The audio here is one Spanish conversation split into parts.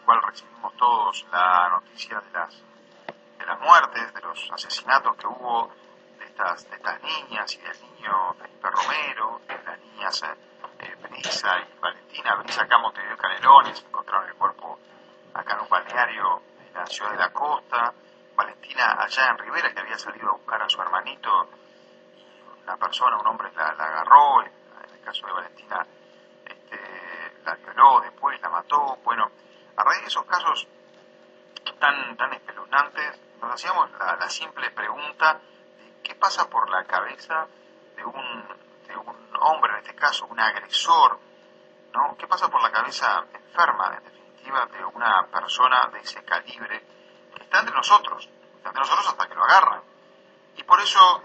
cual recibimos todos la noticia de las muertes, de los asesinatos que hubo de estas niñas y del niño Felipe Romero, de las niñas Brisa y Valentina. Brisa acá en Montevideo Canelones, encontraron el cuerpo acá en un balneario de la ciudad de la costa. Valentina allá en Rivera, que había salido a buscar a su hermanito, y una persona, un hombre la agarró. En el caso de Valentina, la violó, después la mató. Bueno, a raíz de esos casos tan espeluznantes, nos hacíamos la simple pregunta de qué pasa por la cabeza de un hombre, en este caso un agresor, ¿no? ¿Qué pasa por la cabeza enferma, en definitiva, de una persona de ese calibre que está entre nosotros hasta que lo agarran? Y por eso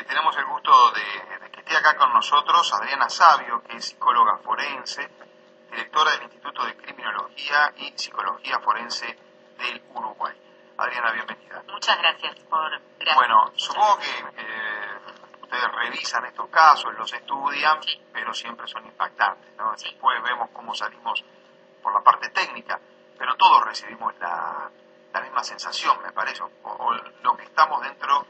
tenemos el gusto de que esté acá con nosotros Adriana Savio, que es psicóloga forense, directora del Instituto de Criminología y Psicología Forense del Uruguay. Adriana, bienvenida. Muchas gracias gracias. Bueno, supongo que ustedes revisan estos casos, los estudian, sí, pero siempre son impactantes, ¿no? Sí. Después vemos cómo salimos por la parte técnica, pero todos recibimos la misma sensación, me parece, o lo que estamos dentro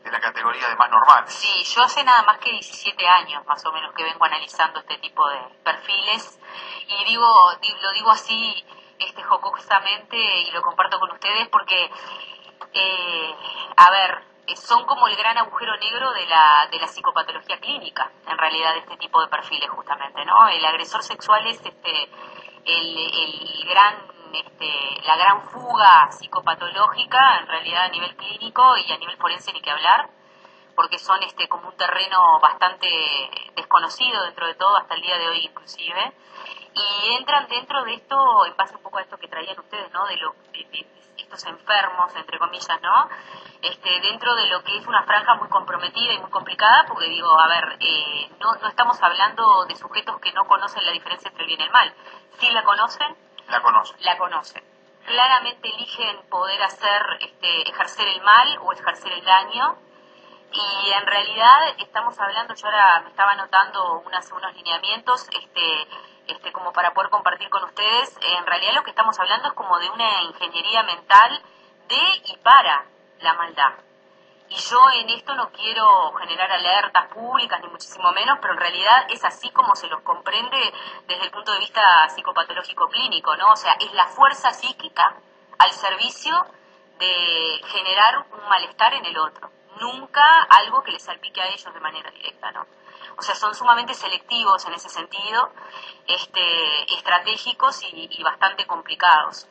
de la categoría de más normal. Sí, yo hace nada más que 17 años más o menos que vengo analizando este tipo de perfiles y lo digo así jocosamente y lo comparto con ustedes porque, son como el gran agujero negro de la psicopatología clínica, en realidad, de este tipo de perfiles justamente, ¿no? El agresor sexual es la gran fuga psicopatológica, en realidad a nivel clínico y a nivel forense ni que hablar, porque son como un terreno bastante desconocido dentro de todo, hasta el día de hoy inclusive, y entran dentro de esto, en base un poco a esto que traían ustedes, ¿no? De estos enfermos, entre comillas, ¿no? Dentro de lo que es una franja muy comprometida y muy complicada, porque no estamos hablando de sujetos que no conocen la diferencia entre el bien y el mal. Sí la conocen. La conocen. Claramente eligen poder ejercer el mal o ejercer el daño. Y en realidad estamos hablando, yo ahora me estaba anotando unos lineamientos, como para poder compartir con ustedes. En realidad lo que estamos hablando es como de una ingeniería mental de y para la maldad. Y yo en esto no quiero generar alertas públicas, ni muchísimo menos, pero en realidad es así como se los comprende desde el punto de vista psicopatológico clínico, ¿no? O sea, es la fuerza psíquica al servicio de generar un malestar en el otro. Nunca algo que les salpique a ellos de manera directa, ¿no? O sea, son sumamente selectivos en ese sentido, estratégicos y bastante complicados.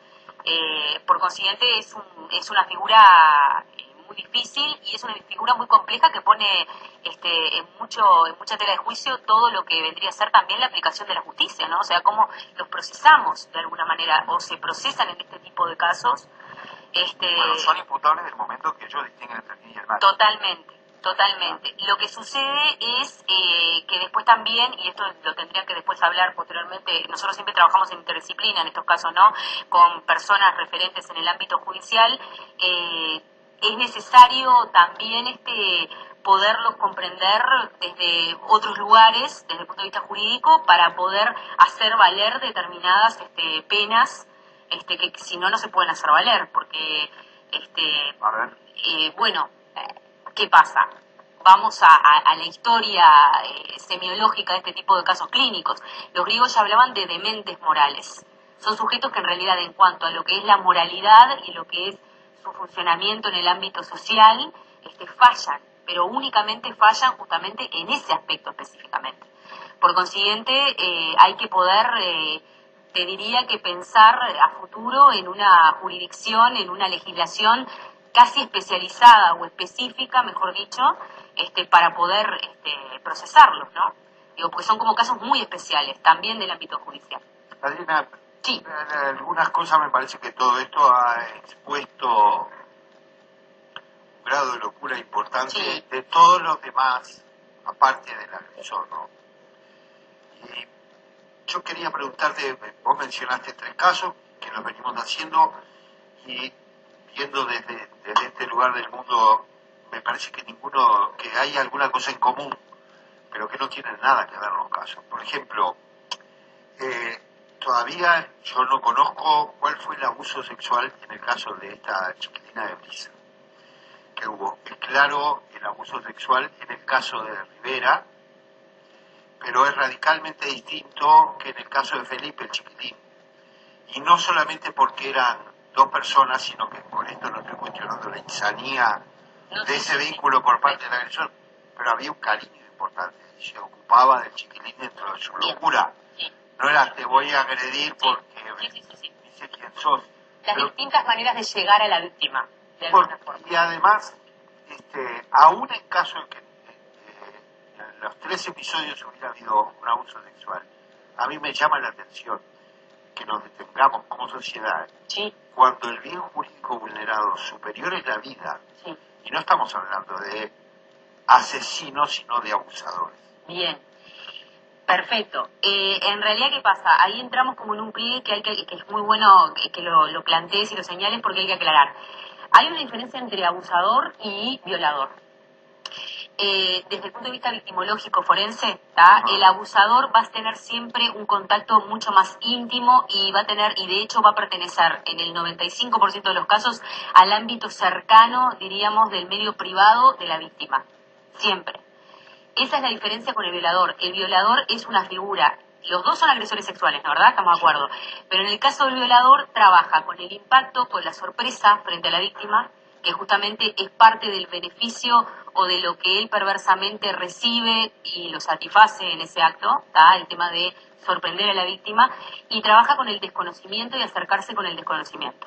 Por consiguiente, es una figura muy difícil y es una figura muy compleja que pone en mucha tela de juicio todo lo que vendría a ser también la aplicación de la justicia, ¿no? O sea, cómo los procesamos de alguna manera o se procesan en este tipo de casos. Bueno, son imputables del momento que ellos distinguen entre el bien y el mal. Totalmente. Lo que sucede es que después también, y esto lo tendrían que después hablar posteriormente, nosotros siempre trabajamos en interdisciplina en estos casos, ¿no? Con personas referentes en el ámbito judicial, es necesario también poderlos comprender desde otros lugares, desde el punto de vista jurídico, para poder hacer valer determinadas penas, que si no, no se pueden hacer valer, porque, ¿qué pasa? Vamos a la historia semiológica de este tipo de casos clínicos. Los griegos ya hablaban de dementes morales. Son sujetos que en realidad, en cuanto a lo que es la moralidad y lo que es su funcionamiento en el ámbito social, fallan, pero únicamente fallan justamente en ese aspecto específicamente. Por consiguiente, hay que poder, te diría que pensar a futuro en una jurisdicción, en una legislación casi especializada o específica, mejor dicho, para poder procesarlos, ¿no? Digo, porque son como casos muy especiales, también del ámbito judicial. Adriana, sí, algunas cosas me parece que todo esto ha expuesto un grado de locura importante sí, de todos los demás, aparte del agresor, ¿no? Y yo quería preguntarte, vos mencionaste 3 casos que los venimos haciendo y viendo desde este lugar del mundo, me parece que que hay alguna cosa en común, pero que no tienen nada que ver los casos. Por ejemplo, Todavía yo no conozco cuál fue el abuso sexual en el caso de esta chiquitina de Brisa que hubo. Es claro el abuso sexual en el caso de Rivera, pero es radicalmente distinto que en el caso de Felipe, el chiquitín. Y no solamente porque eran dos personas, sino que por esto no estoy cuestionando la insanía de ese vínculo por parte del agresor, pero había un cariño importante y se ocupaba del chiquilín dentro de su locura. No era te voy a agredir porque dice quién sos. Las distintas maneras de llegar a la víctima, de alguna forma. Y además, aún en caso de que en los 3 episodios hubiera habido un abuso sexual, a mí me llama la atención que nos detengamos como sociedad cuando el bien jurídico vulnerado superior es la vida, y no estamos hablando de asesinos sino de abusadores. Bien, perfecto. En realidad, ¿qué pasa? Ahí entramos como en un pliegue que es muy bueno que lo plantees y lo señales porque hay que aclarar. Hay una diferencia entre abusador y violador. Desde el punto de vista victimológico forense, el abusador va a tener siempre un contacto mucho más íntimo y va a tener, y de hecho va a pertenecer en el 95% de los casos al ámbito cercano, diríamos, del medio privado de la víctima. Siempre. Esa es la diferencia con el violador. El violador es una figura. Los dos son agresores sexuales, ¿no? ¿Verdad? Estamos de acuerdo. Pero en el caso del violador trabaja con el impacto, con la sorpresa frente a la víctima, que justamente es parte del beneficio o de lo que él perversamente recibe y lo satisface en ese acto, el tema de sorprender a la víctima, y trabaja con el desconocimiento y acercarse con el desconocimiento.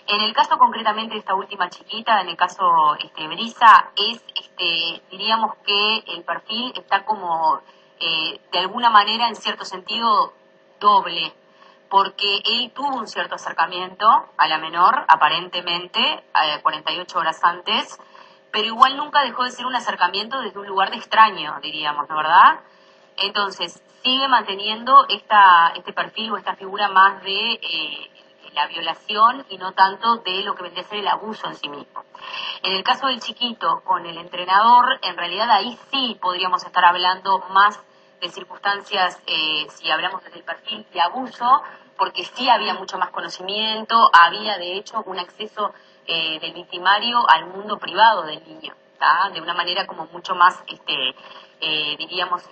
En el caso concretamente de esta última chiquita, en el caso Brisa, diríamos que el perfil está como, de alguna manera, en cierto sentido, doble, porque él tuvo un cierto acercamiento a la menor, aparentemente, 48 horas antes, pero igual nunca dejó de ser un acercamiento desde un lugar de extraño, diríamos, ¿no verdad? Entonces, sigue manteniendo este perfil o esta figura más de la violación y no tanto de lo que vendría a ser el abuso en sí mismo. En el caso del chiquito con el entrenador, en realidad ahí sí podríamos estar hablando más de circunstancias, si hablamos desde el perfil de abuso, porque sí había mucho más conocimiento, había de hecho un acceso del victimario al mundo privado del niño, de una manera como mucho más, diríamos,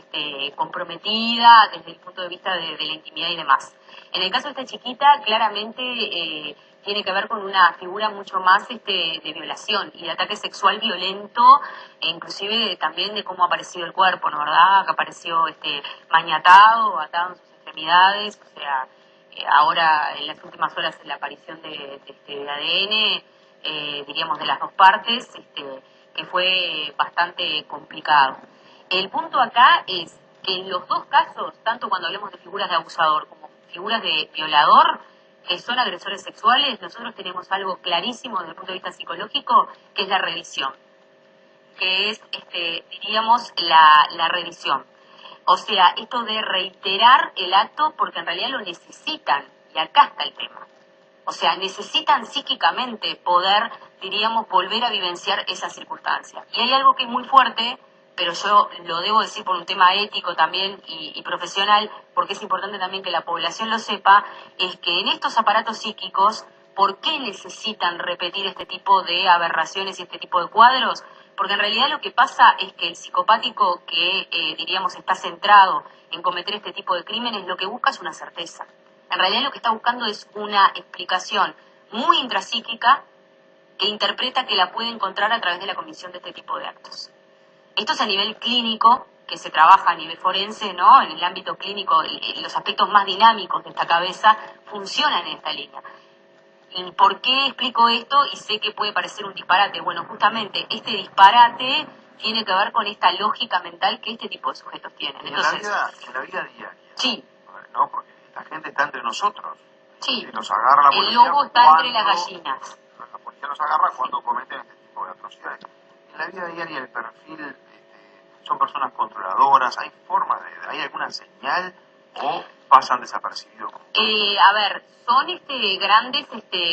comprometida desde el punto de vista de la intimidad y demás. En el caso de esta chiquita, claramente tiene que ver con una figura mucho más de violación y de ataque sexual violento, e inclusive también de cómo ha aparecido el cuerpo, ¿no verdad? Que apareció maniatado, atado en sus extremidades, o sea, ahora en las últimas horas la aparición de ADN, diríamos de las dos partes, que fue bastante complicado. El punto acá es que en los dos casos, tanto cuando hablemos de figuras de abusador como figuras de violador, que son agresores sexuales, nosotros tenemos algo clarísimo desde el punto de vista psicológico, que es la revisión, que es, diríamos, la revisión. O sea, esto de reiterar el acto porque en realidad lo necesitan, y acá está el tema. O sea, necesitan psíquicamente poder, diríamos, volver a vivenciar esa circunstancia. Y hay algo que es muy fuerte, pero yo lo debo decir por un tema ético también y profesional, porque es importante también que la población lo sepa, es que en estos aparatos psíquicos, ¿por qué necesitan repetir este tipo de aberraciones y este tipo de cuadros? Porque en realidad lo que pasa es que el psicopático que, diríamos, está centrado en cometer este tipo de crímenes, lo que busca es una certeza. En realidad lo que está buscando es una explicación muy intrapsíquica que interpreta que la puede encontrar a través de la comisión de este tipo de actos. Esto es a nivel clínico, que se trabaja a nivel forense, ¿no? En el ámbito clínico, los aspectos más dinámicos de esta cabeza funcionan en esta línea. ¿Y por qué explico esto? Y sé que puede parecer un disparate. Bueno, justamente este disparate tiene que ver con esta lógica mental que este tipo de sujetos tienen. Entonces, en la vida diaria. Sí. ¿No? Porque la gente está entre nosotros. Sí. Los agarra la policía. El lobo está entre las gallinas. La policía los agarra cuando cometen este tipo de atrocidades. En la vida diaria el perfil son personas controladoras, hay formas hay alguna señal ¿O pasan desapercibidos? A ver, son grandes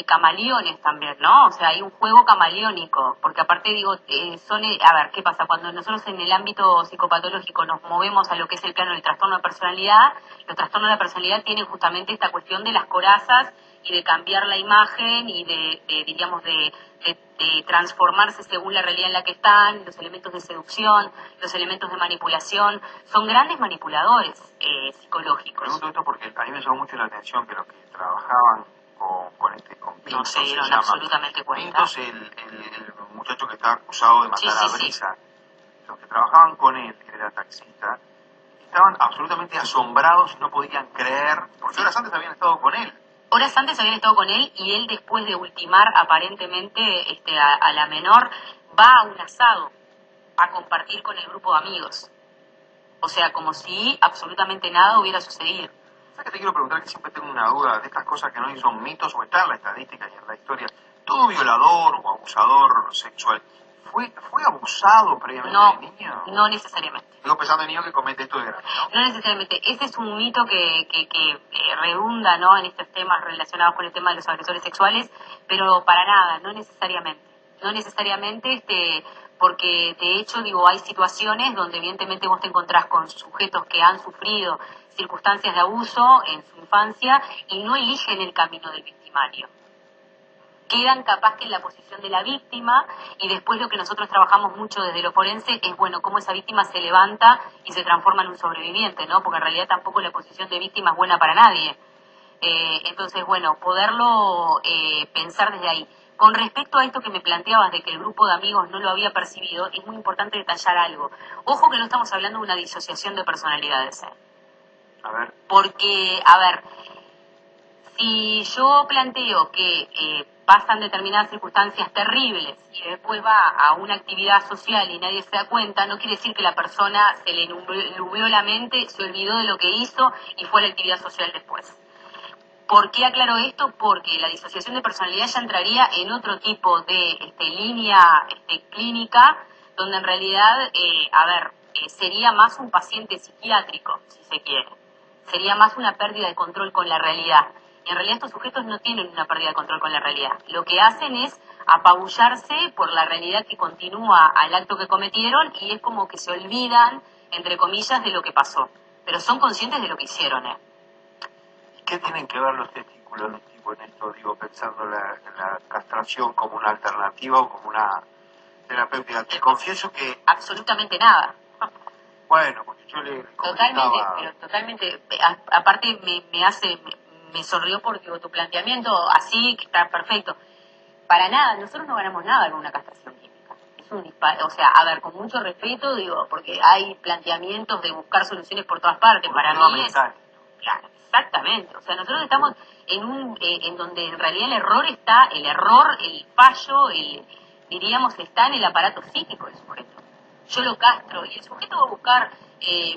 camaleones también, ¿no? O sea, hay un juego camaleónico, porque aparte digo, a ver, ¿qué pasa? Cuando nosotros en el ámbito psicopatológico nos movemos a lo que es el plano del trastorno de personalidad, los trastornos de la personalidad tienen justamente esta cuestión de las corazas y de cambiar la imagen y diríamos, de transformarse según la realidad en la que están, los elementos de seducción, los elementos de manipulación, son grandes manipuladores psicológicos. Pregunto esto porque a mí me llamó mucho la atención que los que trabajaban con Pintos, no se dieron absolutamente cuenta. Pintos, el muchacho que está acusado de matar a Brisa, los que trabajaban con él, que era taxista, estaban absolutamente asombrados y no podían creer, porque horas antes habían estado con él. Horas antes habían estado con él y él, después de ultimar aparentemente a la menor, va a un asado a compartir con el grupo de amigos. O sea, como si absolutamente nada hubiera sucedido. ¿Sabes que te quiero preguntar, que siempre tengo una duda de estas cosas que no son mitos o está en la estadística y en la historia? ¿Todo violador o abusador sexual fue abusado previamente de niño? No necesariamente. Digo, pensando en niño que comete esto de grande, ¿no? No necesariamente. Ese es un mito que redunda, ¿no?, en estos temas relacionados con el tema de los agresores sexuales, pero para nada, no necesariamente. No necesariamente, porque de hecho, digo, hay situaciones donde evidentemente vos te encontrás con sujetos que han sufrido circunstancias de abuso en su infancia y no eligen el camino del victimario. Quedan capaz que en la posición de la víctima, y después lo que nosotros trabajamos mucho desde lo forense es, bueno, cómo esa víctima se levanta y se transforma en un sobreviviente, ¿no? Porque en realidad tampoco la posición de víctima es buena para nadie. Entonces, bueno, poderlo pensar desde ahí. Con respecto a esto que me planteabas de que el grupo de amigos no lo había percibido, es muy importante detallar algo. Ojo que no estamos hablando de una disociación de personalidades. A ver. Porque, a ver, si yo planteo que pasan determinadas circunstancias terribles y después va a una actividad social y nadie se da cuenta, no quiere decir que la persona se le nubló la mente, se olvidó de lo que hizo y fue a la actividad social después. ¿Por qué aclaro esto? Porque la disociación de personalidad ya entraría en otro tipo de línea clínica, donde en realidad, sería más un paciente psiquiátrico, si se quiere. Sería más una pérdida de control con la realidad. Y en realidad estos sujetos no tienen una pérdida de control con la realidad. Lo que hacen es apabullarse por la realidad que continúa al acto que cometieron y es como que se olvidan, entre comillas, de lo que pasó. Pero son conscientes de lo que hicieron, ¿Qué tienen que ver los testículos del tipo en esto? Digo, pensando en la castración como una alternativa o como una terapéutica. Te confieso que... Absolutamente nada. Bueno, porque yo le comentaba... Totalmente. Aparte me sonrió por tu planteamiento, así que está perfecto. Para nada, nosotros no ganamos nada con una castración química. Es un disparate. O sea, a ver, con mucho respeto, digo, porque hay planteamientos de buscar soluciones por todas partes. Para mí es... Claro, exactamente. O sea, nosotros estamos en donde en realidad el fallo, diríamos, está en el aparato psíquico del sujeto. Yo lo castro y el sujeto va a buscar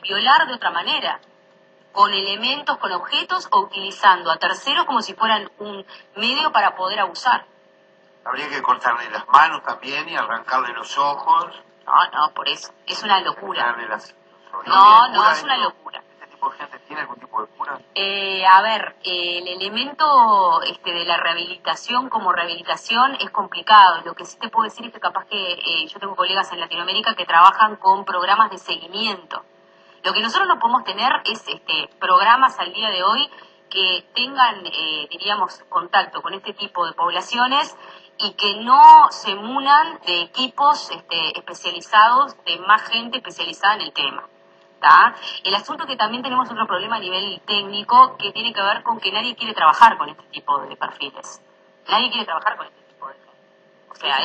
violar de otra manera, con elementos, con objetos o utilizando a terceros como si fueran un medio para poder abusar. Habría que cortarle las manos también y arrancarle los ojos. No, por eso. Es una locura. No, es una locura. ¿Este tipo de gente tiene algún tipo de cura? El elemento de la rehabilitación como rehabilitación es complicado. Lo que sí te puedo decir es que capaz que yo tengo colegas en Latinoamérica que trabajan con programas de seguimiento. Lo que nosotros no podemos tener es programas al día de hoy que tengan, diríamos, contacto con este tipo de poblaciones y que no se munan de equipos especializados, de más gente especializada en el tema. ¿Tá? El asunto es que también tenemos otro problema a nivel técnico que tiene que ver con que nadie quiere trabajar con este tipo de perfiles. Nadie quiere trabajar con este tipo de gente. O sea,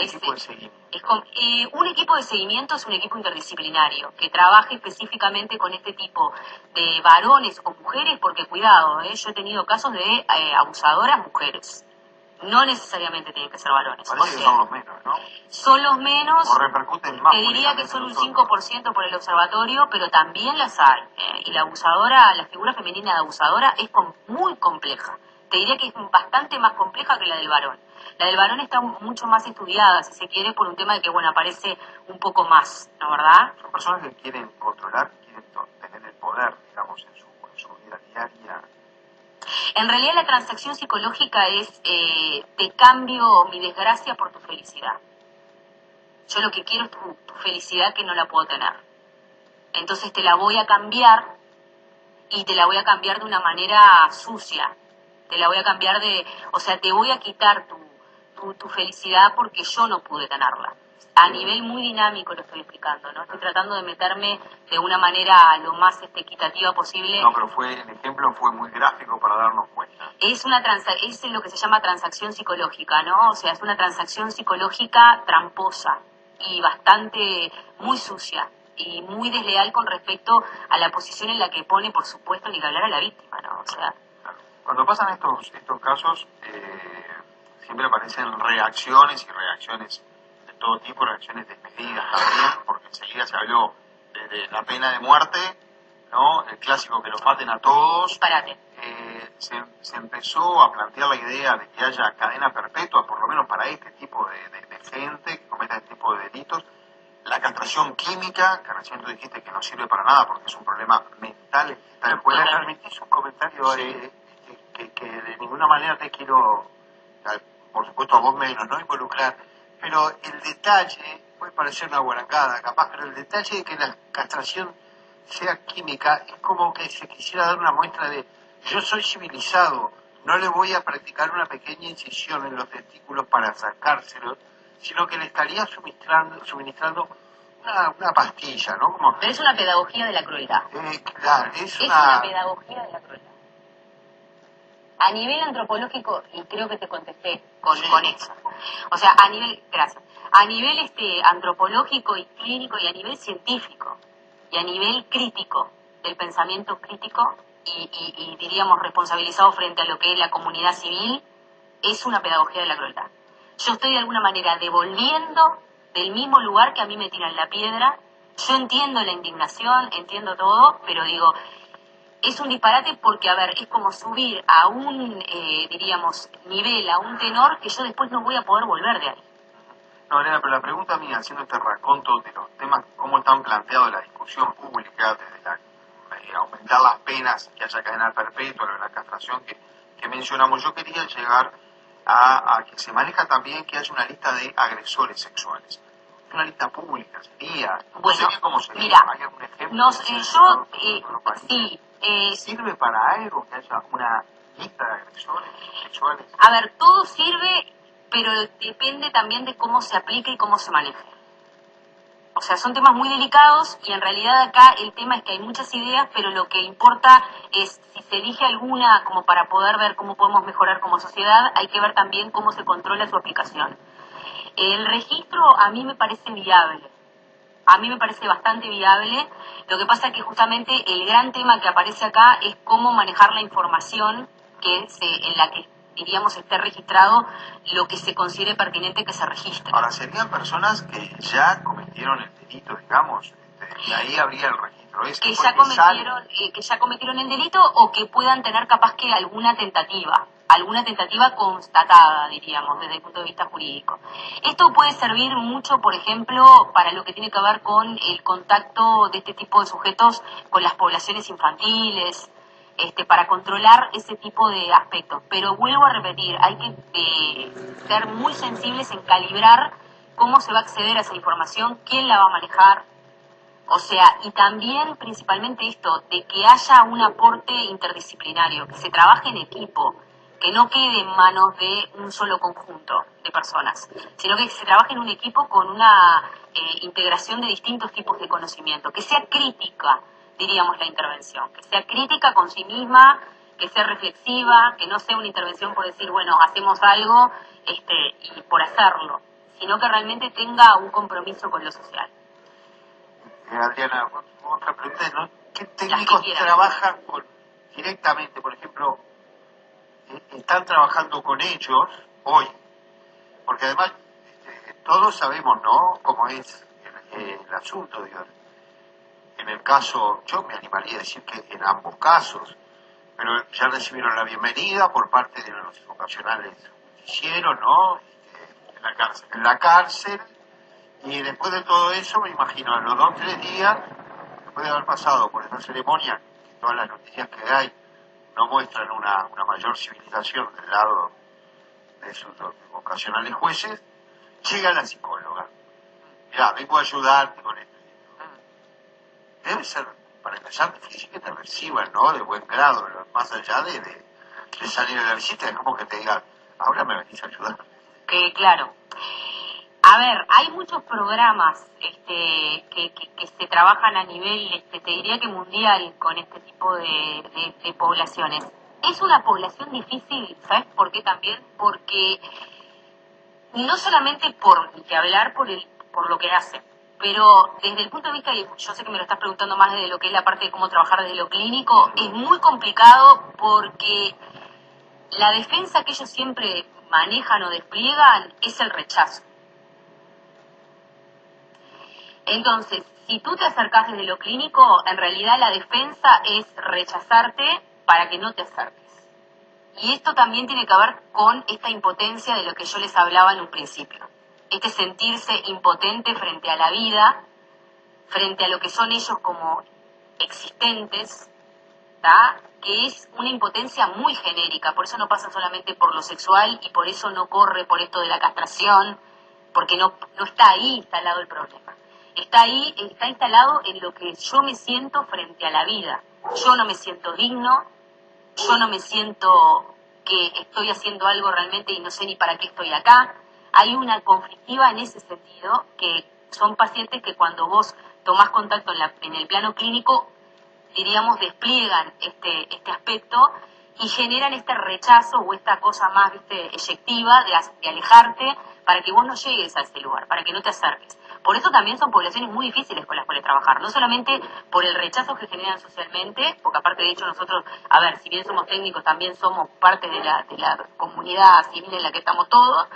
un equipo de seguimiento es un equipo interdisciplinario que trabaje específicamente con este tipo de varones o mujeres, porque cuidado, yo he tenido casos de abusadoras mujeres. No necesariamente tienen que ser varones. Parece que son los menos, ¿no? Son los menos. O repercuten más. Te diría que son un 5% por el observatorio, pero también las hay. Y la figura femenina de abusadora es muy compleja. Te diría que es bastante más compleja que la del varón. La del varón está mucho más estudiada, si se quiere, por un tema de que, bueno, aparece un poco más, ¿no verdad? Son personas que quieren controlar, quieren tener el poder, digamos, en su vida. diaria? En realidad la transacción psicológica es te cambio mi desgracia por tu felicidad. Yo lo que quiero es tu felicidad que no la puedo tener. Entonces te la voy a cambiar y te la voy a cambiar de una manera sucia. Te la voy a cambiar o sea, te voy a quitar tu felicidad porque yo no pude tenerla. A nivel muy dinámico lo estoy explicando, ¿no? Estoy tratando de meterme de una manera lo más equitativa posible. No, pero el ejemplo fue muy gráfico para darnos cuenta. Es lo que se llama transacción psicológica, ¿no? O sea, es una transacción psicológica tramposa y bastante muy sucia y muy desleal con respecto a la posición en la que pone, por supuesto, ni que hablar a la víctima, ¿no? O sea, cuando pasan estos casos, siempre aparecen reacciones y reacciones de todo tipo, reacciones desmedidas también, porque enseguida se habló de la pena de muerte, ¿no? El clásico que los maten a todos. Disparate. Se empezó a plantear la idea de que haya cadena perpetua, por lo menos para este tipo de gente que cometa este tipo de delitos. La castración química, que recién tú dijiste que no sirve para nada porque es un problema mental. ¿Me puedes permitir un comentario? Sí. Que de ninguna manera te quiero, por supuesto a vos menos, no involucrar, pero el detalle, puede parecer una guarangada capaz, pero el detalle de que la castración sea química es como que se quisiera dar una muestra de yo soy civilizado, no le voy a practicar una pequeña incisión en los testículos para sacárselos, sino que le estaría suministrando una pastilla, ¿no? Como, Pero es una pedagogía de la crueldad. Claro, es una pedagogía de la crueldad. A nivel antropológico, y creo que te contesté con eso. O sea, gracias. A nivel antropológico y clínico y a nivel científico y a nivel crítico, del pensamiento crítico y diríamos responsabilizado frente a lo que es la comunidad civil, es una pedagogía de la crueldad. Yo estoy de alguna manera devolviendo del mismo lugar que a mí me tiran la piedra. Yo entiendo la indignación, entiendo todo, pero digo, es un disparate porque, a ver, es como subir a un, diríamos, nivel, a un tenor que yo después no voy a poder volver de ahí. No, Elena, pero la pregunta mía, haciendo este raconto de los temas, cómo están planteados en la discusión pública, desde aumentar las penas, que haya cadena perpetua, lo de la castración que mencionamos, yo quería llegar a que se maneja también que haya una lista de agresores sexuales. Una lista pública sería, bueno, no sé bien cómo sería, mira, ¿hay algún ejemplo? Sí. ¿Sirve para algo que haya una lista de agresores sexuales? A ver, todo sirve, pero depende también de cómo se aplique y cómo se maneje. O sea, son temas muy delicados y en realidad acá el tema es que hay muchas ideas, pero lo que importa es si se elige alguna como para poder ver cómo podemos mejorar como sociedad, hay que ver también cómo se controla su aplicación. El registro a mí me parece viable. A mí me parece bastante viable. Lo que pasa es que justamente el gran tema que aparece acá es cómo manejar la información en la que, diríamos, esté registrado lo que se considere pertinente que se registre. Ahora, ¿serían personas que ya cometieron el delito, digamos? Y ahí habría el registro ese. Que ya cometieron el delito o que puedan tener capaz que alguna tentativa constatada, diríamos, desde el punto de vista jurídico. Esto puede servir mucho, por ejemplo, para lo que tiene que ver con el contacto de este tipo de sujetos con las poblaciones infantiles, para controlar ese tipo de aspectos. Pero vuelvo a repetir, hay que ser muy sensibles en calibrar cómo se va a acceder a esa información, quién la va a manejar. O sea, y también principalmente esto, de que haya un aporte interdisciplinario, que se trabaje en equipo, que no quede en manos de un solo conjunto de personas, sino que se trabaje en un equipo con una integración de distintos tipos de conocimiento, que sea crítica, diríamos, la intervención, que sea crítica con sí misma, que sea reflexiva, que no sea una intervención por decir, bueno, hacemos algo y por hacerlo, sino que realmente tenga un compromiso con lo social. Adriana, otra pregunta, ¿no? ¿Qué técnicos trabajan directamente, por ejemplo, están trabajando con ellos hoy? Porque además todos sabemos, ¿no?, cómo es el asunto, digamos. En el caso, yo me animaría a decir que en ambos casos, pero ya recibieron la bienvenida por parte de los vocacionales justicieros, ¿no?, en la cárcel. Y después de todo eso, me imagino, a los 2 o 3 días, después de haber pasado por esa ceremonia, todas las noticias que hay no muestran una mayor civilización del lado de sus ocasionales jueces, llega la psicóloga. Mirá, vengo a ayudarte con esto. Debe ser, para empezar, difícil que te reciban, ¿no? De buen grado, más allá de salir a la visita, es como que te digan, ahora me venís a ayudar. Que claro. A ver, hay muchos programas que se trabajan a nivel, te diría que mundial, con este tipo de poblaciones. Es una población difícil, ¿sabes por qué también? Porque no solamente por ni que hablar por lo que hacen, pero desde el punto de vista, y yo sé que me lo estás preguntando más desde lo que es la parte de cómo trabajar desde lo clínico, es muy complicado porque la defensa que ellos siempre manejan o despliegan es el rechazo. Entonces, si tú te acercás desde lo clínico, en realidad la defensa es rechazarte para que no te acerques. Y esto también tiene que ver con esta impotencia de lo que yo les hablaba en un principio. Este sentirse impotente frente a la vida, frente a lo que son ellos como existentes, ¿tá? Que es una impotencia muy genérica, por eso no pasa solamente por lo sexual y por eso no corre por esto de la castración, porque no está ahí instalado el problema. Está instalado en lo que yo me siento frente a la vida. Yo no me siento digno, yo no me siento que estoy haciendo algo realmente y no sé ni para qué estoy acá. Hay una conflictiva en ese sentido, que son pacientes que cuando vos tomás contacto en el plano clínico, diríamos, despliegan este aspecto y generan este rechazo o esta cosa más, eyectiva de alejarte para que vos no llegues a ese lugar, para que no te acerques. Por eso también son poblaciones muy difíciles con las cuales trabajar, no solamente por el rechazo que generan socialmente, porque aparte de hecho nosotros, a ver, si bien somos técnicos, también somos parte de la comunidad civil en la que estamos todos,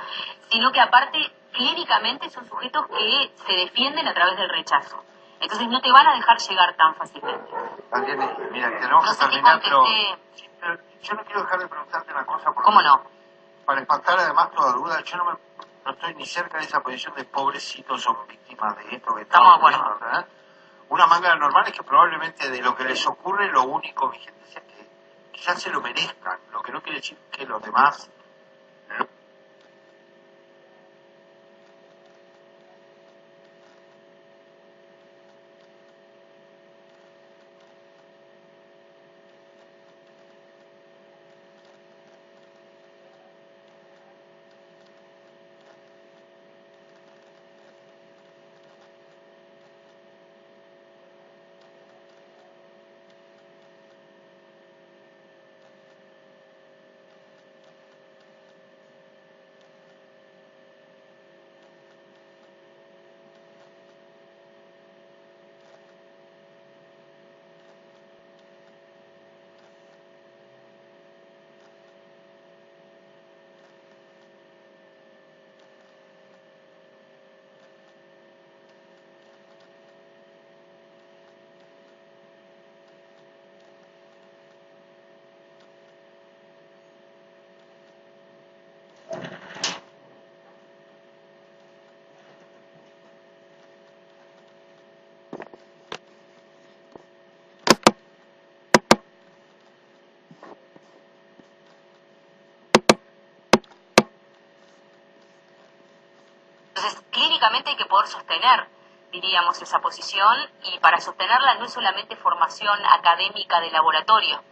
sino que aparte clínicamente son sujetos que se defienden a través del rechazo. Entonces no te van a dejar llegar tan fácilmente. También, mira, tenemos que terminar, pero yo no quiero dejar de preguntarte una cosa. ¿Cómo no? Para espantar además toda duda, yo no estoy ni cerca de esa posición de pobrecitos son víctimas de esto que estamos de acuerdo. ¿Verdad? Una manga normal es que probablemente de lo que les ocurre lo único vigente sea que quizás se lo merezcan, lo que no quiere decir que los demás Entonces, clínicamente hay que poder sostener, diríamos, esa posición, y para sostenerla no es solamente formación académica de laboratorio,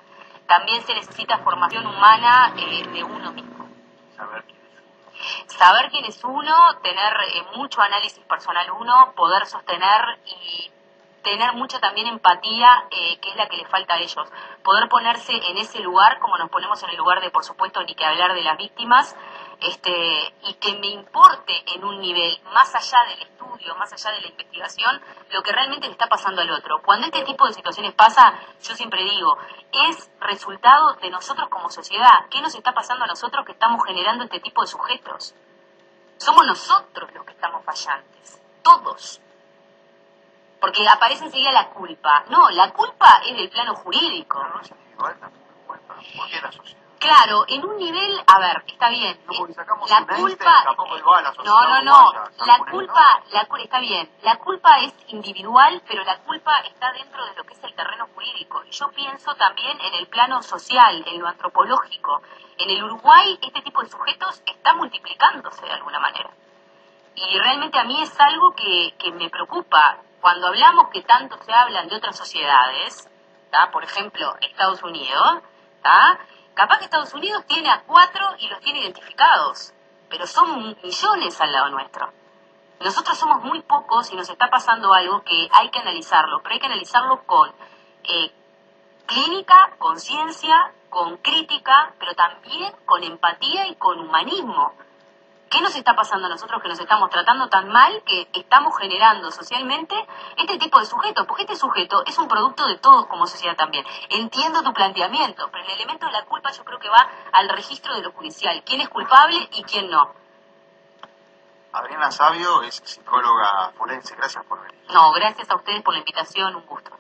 también se necesita formación humana de uno mismo. Saber quién es uno, tener mucho análisis personal uno, poder sostener y tener mucha también empatía, que es la que le falta a ellos. Poder ponerse en ese lugar, como nos ponemos en el lugar de, por supuesto, ni que hablar de las víctimas, y que me importe en un nivel más allá del estudio, más allá de la investigación, lo que realmente le está pasando al otro. Cuando este tipo de situaciones pasa, yo siempre digo, es resultado de nosotros como sociedad. ¿Qué nos está pasando a nosotros que estamos generando este tipo de sujetos? Somos nosotros los que estamos fallantes, todos. Porque aparece enseguida la culpa. No, la culpa es del plano jurídico. No es individual, también culpa. ¿Por qué la sociedad? Claro, en un nivel, a ver, está bien. La culpa, está bien. La culpa es individual, pero la culpa está dentro de lo que es el terreno jurídico. Y yo pienso también en el plano social, en lo antropológico. En el Uruguay, este tipo de sujetos está multiplicándose de alguna manera. Y realmente a mí es algo que me preocupa. Cuando hablamos que tanto se hablan de otras sociedades, ¿tá? Por ejemplo, Estados Unidos, ¿tá? Capaz que Estados Unidos tiene a 4 y los tiene identificados, pero son millones al lado nuestro. Nosotros somos muy pocos y nos está pasando algo que hay que analizarlo, pero hay que analizarlo con clínica, con ciencia, con crítica, pero también con empatía y con humanismo. ¿Qué nos está pasando a nosotros que nos estamos tratando tan mal que estamos generando socialmente este tipo de sujetos? Porque este sujeto es un producto de todos como sociedad también. Entiendo tu planteamiento, pero el elemento de la culpa yo creo que va al registro de lo judicial. ¿Quién es culpable y quién no? Adriana Savio es psicóloga forense. Gracias por venir. No, gracias a ustedes por la invitación. Un gusto.